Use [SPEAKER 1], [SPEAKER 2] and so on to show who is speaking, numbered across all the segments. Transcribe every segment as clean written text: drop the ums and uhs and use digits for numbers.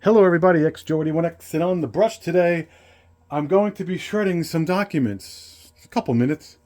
[SPEAKER 1] Hello everybody, XJoe81X, and on the brush today, I'm going to be shredding some documents. A couple minutes.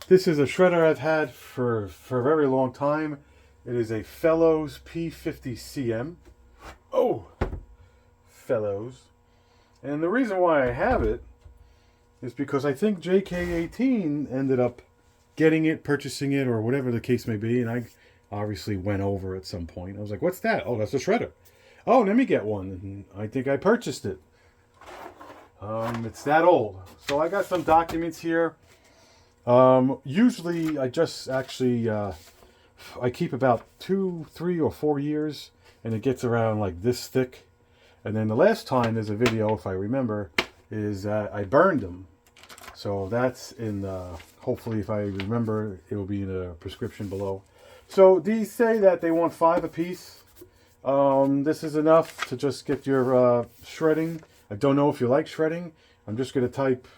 [SPEAKER 1] This is a shredder I've had for a very long time. It is a Fellowes P50CM. Oh, Fellowes. And the reason why I have it is because I think JK18 ended up getting it, purchasing it, or whatever the case may be, and I obviously went over at some point. I was like, what's that? Oh, that's a shredder. Oh, let me get one. And I think I purchased it. It's that old. So I got some documents here. Usually I just actually, I keep about 2, 3, or 4 years, and it gets around like this thick. And then the last time there's a video, if I remember, is I burned them. So that's in, hopefully if I remember, it will be in the prescription below. So these say that they want 5 apiece. This is enough to just get your shredding. I don't know if you like shredding. I'm just going to type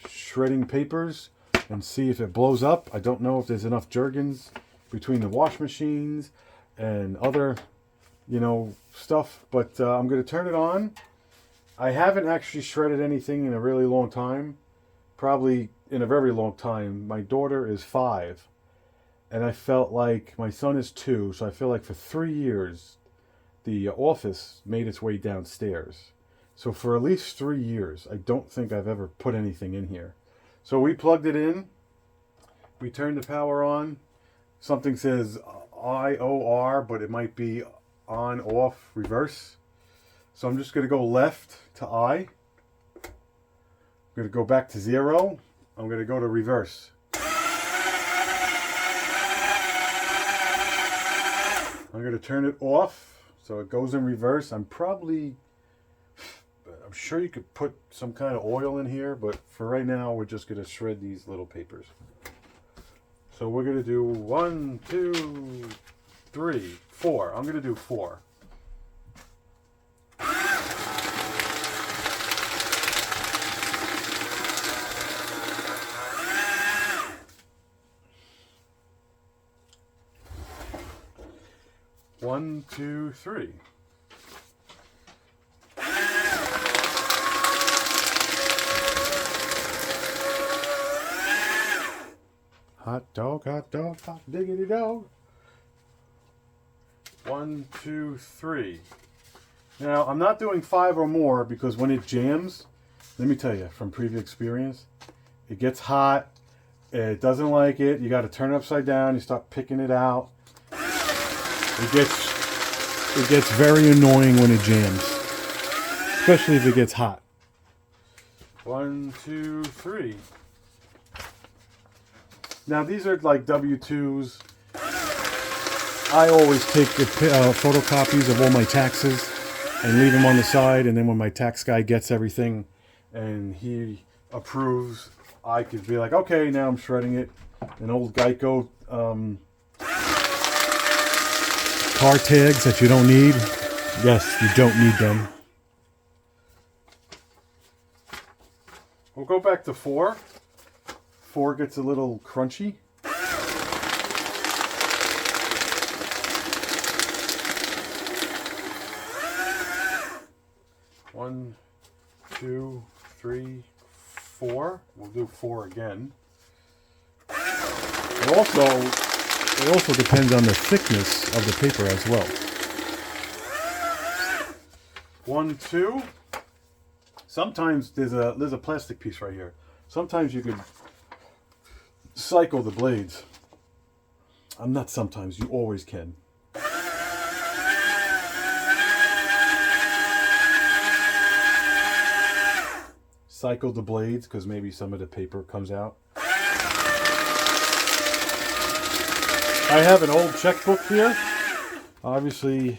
[SPEAKER 1] shredding papers and see if it blows up. I don't know if there's enough Jergens between the wash machines and other, stuff. But I'm going to turn it on. I haven't actually shredded anything in a really long time. Probably in a very long time. My daughter is 5. And I felt like my son is 2. So I feel like for 3 years, the office made its way downstairs. So for at least 3 years, I don't think I've ever put anything in here. So we plugged it in. We turned the power on. Something says IOR, but it might be on, off, reverse. So I'm just going to go left to I. I'm going to go back to 0. I'm going to go to reverse. I'm going to turn it off. So it goes in reverse. I'm sure you could put some kind of oil in here, but for right now, we're just going to shred these little papers. So we're going to do 1, 2, 3, 4. I'm going to do 4. One, 2, 3. Hot dog, hot diggity dog. 1, 2, 3. Now, I'm not doing 5 or more because when it jams, let me tell you from previous experience, it gets hot. It doesn't like it. You got to turn it upside down. You start picking it out. It gets very annoying when it jams, especially if it gets hot. 1, 2, 3. Now these are like W-2s. I always take the photocopies of all my taxes and leave them on the side, and then when my tax guy gets everything and he approves, I could be like, okay, now I'm shredding it. An old Geico car tags that you don't need. Yes, you don't need them. We'll go back to 4. 4 gets a little crunchy. One, 2, 3, 4. We'll do 4 again. It also depends on the thickness of the paper as well. 1, 2. Sometimes there's a plastic piece right here. Sometimes you could cycle the blades. Not sometimes, you always can. Cycle the blades because maybe some of the paper comes out. I have an old checkbook here. Obviously,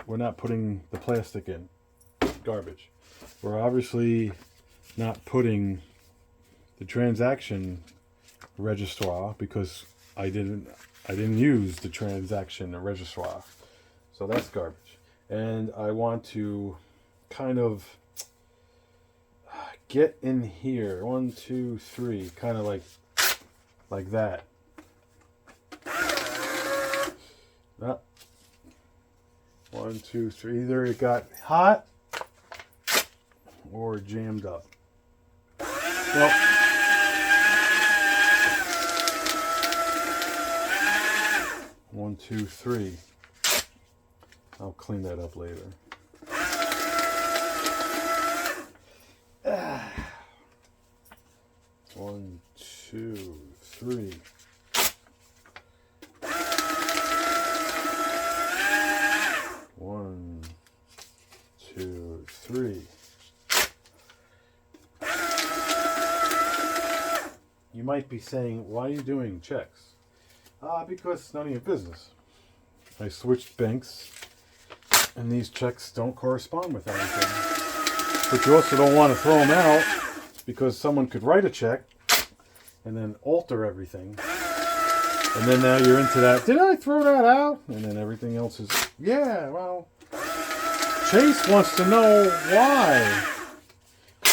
[SPEAKER 1] we're not putting the plastic in. Garbage. We're obviously not putting the transaction registrar because I didn't use the transaction registrar. So that's garbage. And I want to kind of get in here. 1, 2, 3. Kind of like that. 1, 2, 3. Either it got hot or jammed up. Well, 1, 2, 3. I'll clean that up later. 1, 2, 3. 1, 2, 3. You might be saying, why are you doing checks? Because it's none of your business. I switched banks, and these checks don't correspond with anything. But you also don't want to throw them out, because someone could write a check and then alter everything. And then now you're into that, did I throw that out? And then everything else is, yeah, well, Chase wants to know why.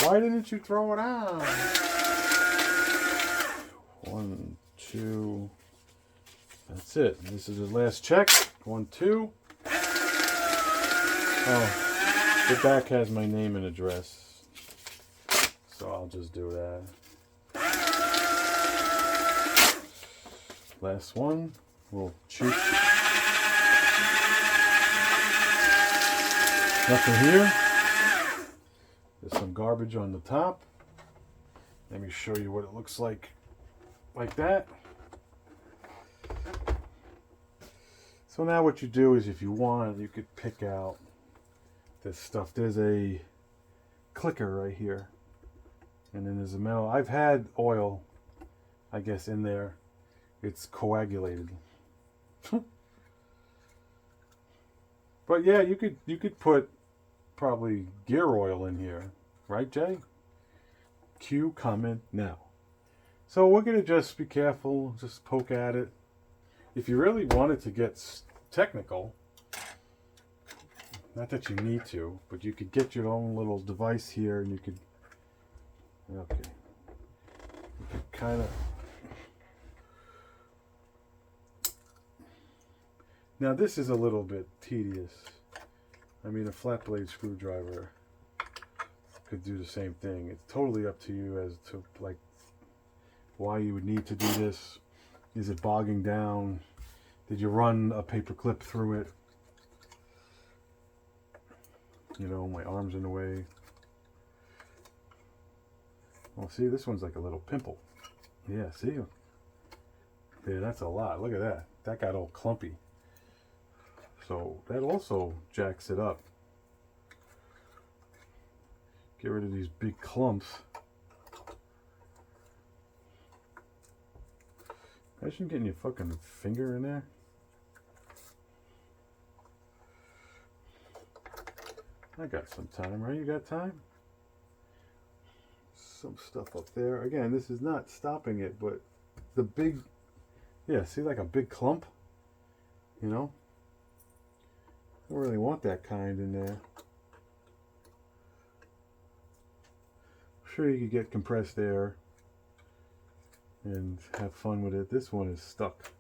[SPEAKER 1] Why didn't you throw it out? 1, 2. That's it. This is his last check. 1, 2. Oh, the back has my name and address. So I'll just do that. Last one. We'll choose. Nothing here. There's some garbage on the top. Let me show you what it looks like that. So now what you do is, if you want, you could pick out this stuff. There's a clicker right here. And then there's a metal. I've had oil, I guess, in there. It's coagulated. But yeah, you could put probably gear oil in here. Right, Jay? Cue comment now. So we're going to just be careful, just poke at it. If you really wanted to get technical, not that you need to, but you could get your own little device here, and you could, okay, you could kind of, now this is a little bit tedious. I mean, a flat blade screwdriver could do the same thing. It's totally up to you as to, like, why you would need to do this. Is it bogging down? Did you run a paper clip through it? You know, my arm's in the way. Well, see, this one's like a little pimple. Yeah, see? Yeah, that's a lot. Look at that. That got all clumpy. So that also jacks it up. Get rid of these big clumps. Imagine getting your fucking finger in there. I got some time, right? You got time? Some stuff up there. Again, this is not stopping it, but the big, yeah, see, like a big clump? You know? I don't really want that kind in there. I'm sure you could get compressed air and have fun with it. This one is stuck.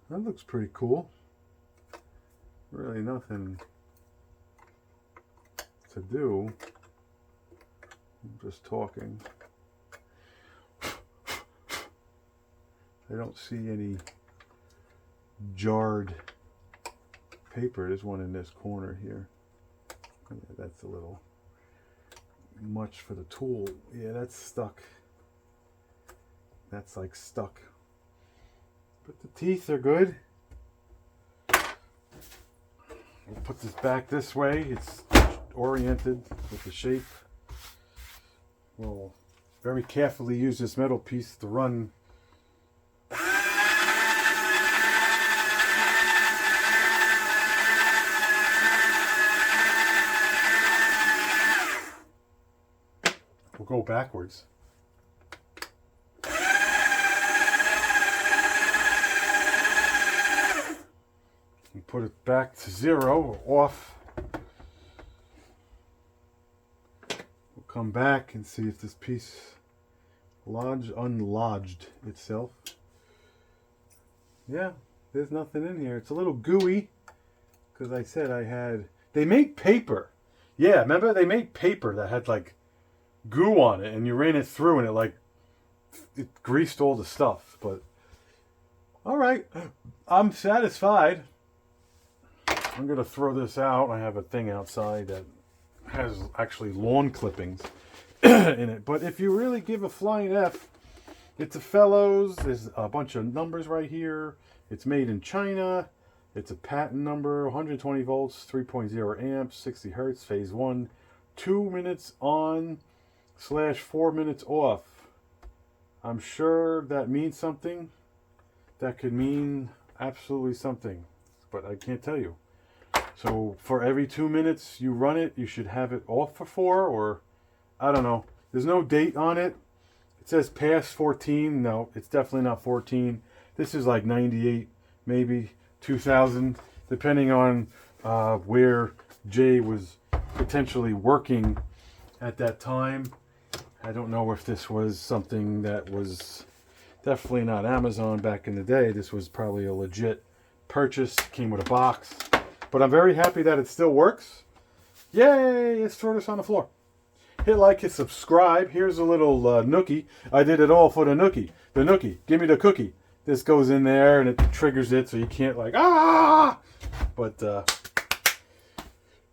[SPEAKER 1] That looks pretty cool. Really nothing to do. I'm just talking. I don't see any jarred paper. There's one in this corner here. Yeah, that's a little much for the tool. Yeah, that's stuck. That's like stuck. But the teeth are good. We'll put this back this way. It's oriented with the shape. We'll very carefully use this metal piece to run. We'll go backwards. And put it back to 0 or off. We'll come back and see if this piece unlodged itself. Yeah, there's nothing in here. It's a little gooey because I said they make paper. Yeah, remember they made paper that had like goo on it and you ran it through and it greased all the stuff. But all right, I'm satisfied. I'm going to throw this out. I have a thing outside that has actually lawn clippings in it. But if you really give a flying F, it's a Fellowes. There's a bunch of numbers right here. It's made in China. It's a patent number, 120 volts, 3.0 amps, 60 hertz, phase 1, 2 minutes on / 4 minutes off. I'm sure that means something. That could mean absolutely something, but I can't tell you. So for every 2 minutes you run it, you should have it off for 4, or I don't know. There's no date on it. It says past 14. No, it's definitely not 14. This is like 98, maybe 2000, depending on where Jay was potentially working at that time. I don't know if this was something that was definitely not Amazon back in the day. This was probably a legit purchase. Came with a box. But I'm very happy that it still works. Yay! Let's throw this on the floor. Hit like, hit subscribe. Here's a little nookie. I did it all for the nookie. The nookie. Give me the cookie. This goes in there and it triggers it so you can't like, ah! But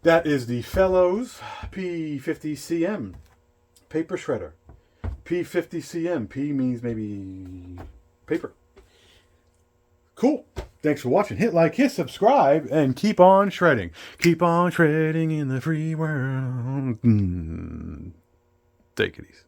[SPEAKER 1] that is the Fellowes P50CM paper shredder. P50CM. P means maybe paper. Cool. Thanks for watching. Hit like, hit subscribe, and keep on shredding. Keep on shredding in the free world. Take it easy.